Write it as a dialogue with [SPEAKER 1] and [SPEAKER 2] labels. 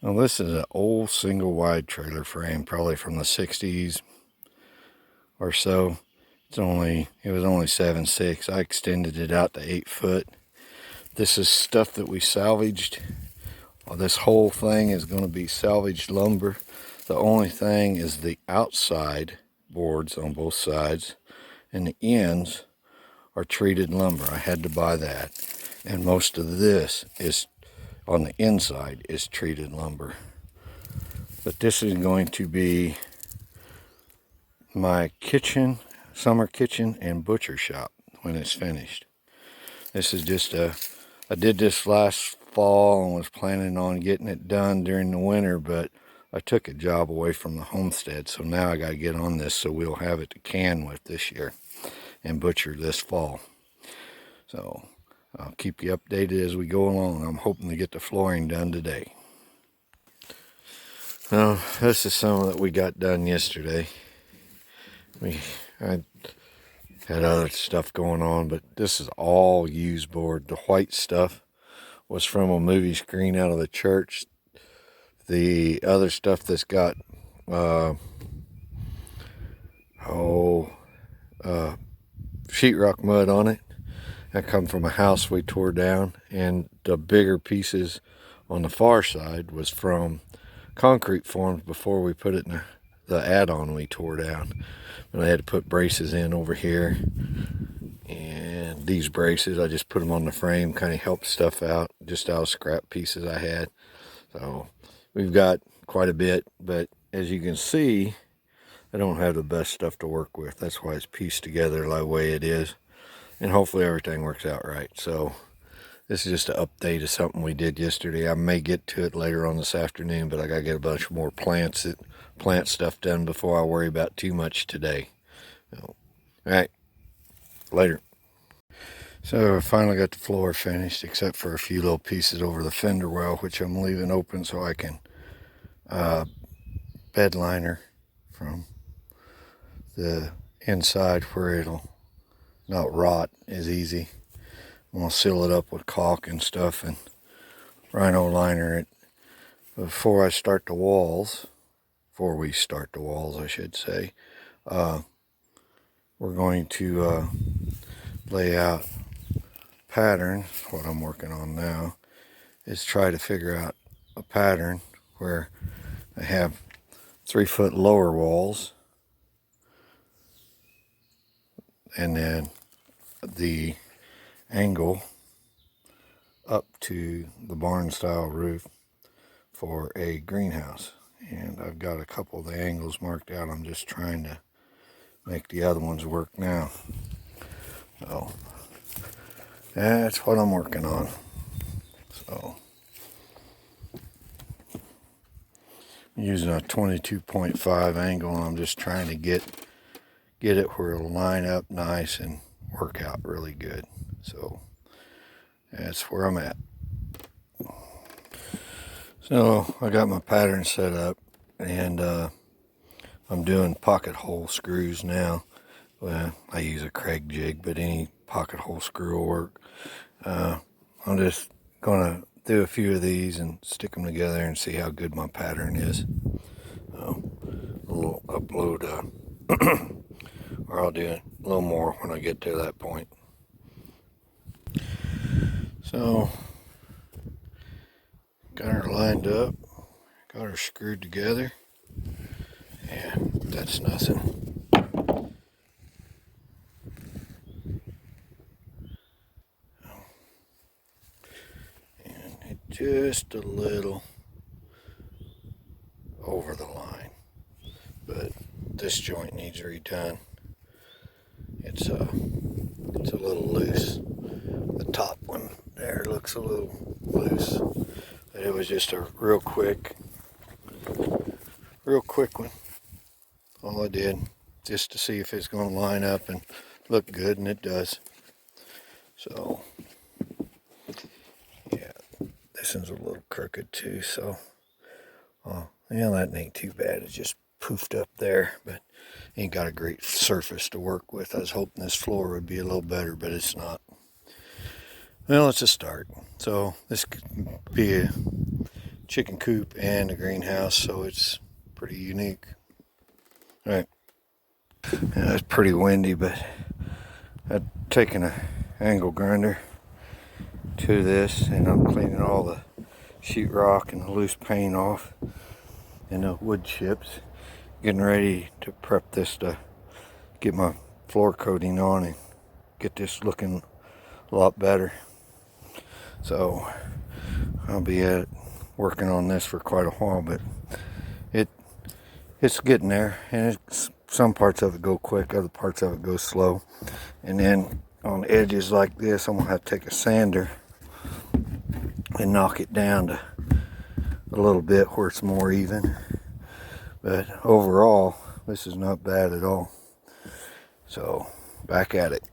[SPEAKER 1] Now this is an old single wide trailer frame, probably from the 60s or so. It was only 7'6". I extended it out to 8 foot. This is stuff that we salvaged. Well, this whole thing is going to be salvaged lumber. The only thing is the outside boards on both sides and the ends are treated lumber. I had to buy that. And most of this is on the inside is treated lumber. But this is going to be my kitchen, summer kitchen and butcher shop when it's finished. This is just I did this last fall and was planning on getting it done during the winter, but I took a job away from the homestead, so now I got to get on this so we'll have it to can with this year and butcher this fall. So I'll keep you updated as we go along. I'm hoping to get the flooring done today. Well, this is some that we got done yesterday. I had other stuff going on, but this is all used board. The white stuff was from a movie screen out of the church. The other stuff that's got sheetrock mud on it, that come from a house we tore down, and the bigger pieces on the far side was from concrete forms before we put it in the add-on we tore down. And I had to put braces in over here, and these braces I just put them on the frame, kind of help stuff out just out of scrap pieces I had. So we've got quite a bit, but as you can see, I don't have the best stuff to work with. That's why it's pieced together the way it is, and hopefully everything works out right. So this is just an update of something we did yesterday. I may get to it later on this afternoon, but I gotta get a bunch more plant stuff done before I worry about too much today. So, all right, later. So I finally got the floor finished, except for a few little pieces over the fender well, which I'm leaving open so I can bed liner from the inside where it'll not rot as easy. I'm gonna seal it up with caulk and stuff and rhino liner it before we start the walls, I should say. We're going to lay out patterns. What I'm working on now is try to figure out a pattern where I have 3 foot lower walls, and then the angle up to the barn style roof for a greenhouse. And I've got a couple of the angles marked out. I'm just trying to make the other ones work now. So that's what I'm working on. So I'm using a 22.5 angle, and I'm just trying to get it where it'll line up nice and work out really good. So that's where I'm at. So I got my pattern set up, and I'm doing pocket hole screws now. Well, I use a Craig jig, but any pocket hole screw will work. I'm just gonna do a few of these and stick them together and see how good my pattern is. I'll upload or I'll do a little more when I get to that point. So got her lined up, got her screwed together, and that's nothing. And it just a little over the line, but this joint needs redone. It's a little loose. The top one there looks a little loose. But it was just a real quick one. All I did just to see if it's going to line up and look good, and it does. So yeah, this one's a little crooked too, so yeah, that ain't too bad. It's just poofed up there, but ain't got a great surface to work with. I was hoping this floor would be a little better, but it's not. Well, it's a start. So this could be chicken coop and a greenhouse, so it's pretty unique. All right. Yeah, it's pretty windy, but I've taken an angle grinder to this, and I'm cleaning all the sheetrock and the loose paint off and the wood chips. Getting ready to prep this to get my floor coating on and get this looking a lot better. So I'll be working on this for quite a while, but it's getting there, and some parts of it go quick, other parts of it go slow. And then on edges like this, I'm gonna have to take a sander and knock it down to a little bit where it's more even. But overall, this is not bad at all. So back at it.